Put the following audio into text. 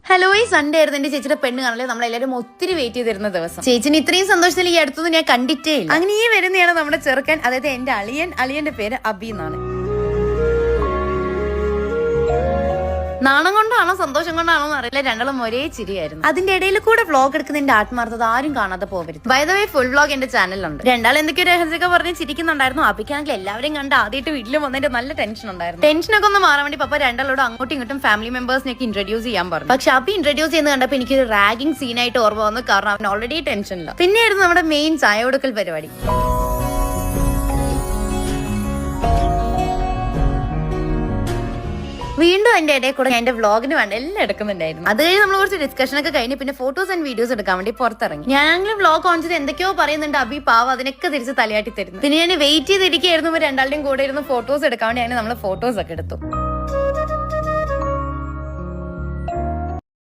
Hello, ഈ Sunday ആയിരുന്നു എന്റെ ചേച്ചിയുടെ പെണ്ണ് കാണല്ലേ. നമ്മളെല്ലാവരും ഒത്തിരി വെയിറ്റ് ചെയ്തിരുന്ന ദിവസം. ചേച്ചിന് ഇത്രയും സന്തോഷത്തിൽ ഈ അടുത്തൊന്നും ഞാൻ കണ്ടിട്ടേ ഇല്ല. അങ്ങനെ ഈ വരുന്നതാണ് നമ്മുടെ ചെറുക്കൻ, അതായത് എന്റെ അളിയന്റെ പേര് അബി എന്നാണ്. നാണം കൊണ്ടാണോ സന്തോഷം കൊണ്ടാണോ എന്ന് അറിയില്ല, രണ്ടാളും ഒരേ ചിരിയായിരുന്നു. അതിന്റെ ഇടയിൽ കൂടെ വ്ലോഗ് എടുക്കുന്നതിന്റെ ആത്മാർത്ഥത ആരും കാണാതെ പോകരുത്. By the way, full vlog എന്റെ ചാനലിലുണ്ട്. രണ്ടാൾ എന്തൊക്കെയോ രഹസ്യമൊക്കെ പറഞ്ഞ് ചിരിക്കുന്നുണ്ടായിരുന്നു. അപ്പിക്കാണെങ്കിൽ എല്ലാവരെയും കണ്ട് ആദ്യമായിട്ട് വീട്ടിൽ വന്നതിന്റെ നല്ല ടെൻഷൻ ഉണ്ടായിരുന്നു. ടെൻഷനൊക്കെ ഒന്ന് മാറാൻ വേണ്ടി പപ്പ രണ്ടാളോട് അങ്ങോട്ടും ഇങ്ങോട്ടും ഫാമിലി മെമ്പേഴ്സിനൊക്കെ ഇൻട്രൊഡ്യൂസ് ചെയ്യാൻ പറഞ്ഞു. പക്ഷെ അപ്പി ഇൻട്രൊഡ്യൂസ് ചെയ്യുന്നത് കണ്ടപ്പോൾ എനിക്കൊരു റാഗിംഗ് സീനായിട്ട് ഓർമ്മ വന്നു. കാരണം അവൻ ഓൾറെഡി ടെൻഷനില്ല. പിന്നെയായിരുന്നു നമ്മുടെ മെയിൻ ചായ കൊടുക്കൽ പരിപാടി. വീണ്ടും എന്റെ ഇടയിൽ കൂടെ എന്റെ വ്ളോഗിന് വേണ്ട എല്ലാം എടുക്കുന്നുണ്ടായിരുന്നു. അത് കഴിഞ്ഞ് നമ്മൾ കുറച്ച് ഡിസ്കഷൻ ഒക്കെ കഴിഞ്ഞ് പിന്നെ ഫോട്ടോസ് ആൻഡ് വീഡിയോസ് എടുക്കാൻ വേണ്ടി പുറത്തിറങ്ങി. ഞാനെങ്കിലും വ്ളോഗ് ഓൺ ചെയ്ത് എന്തൊക്കെയോ പറയുന്നുണ്ട്. അബി പാവ അതിനൊക്കെ തിരിച്ച് തലയാട്ടി തരുന്നു. പിന്നെ ഞാൻ വെയിറ്റ് ചെയ്തിരിക്കുകയായിരുന്നു രണ്ടാളുടെയും കൂടെ ഇരുന്ന് ഫോട്ടോസ് എടുക്കാൻ വേണ്ടി. അങ്ങനെ നമ്മൾ ഫോട്ടോസ് ഒക്കെ എടുത്തു.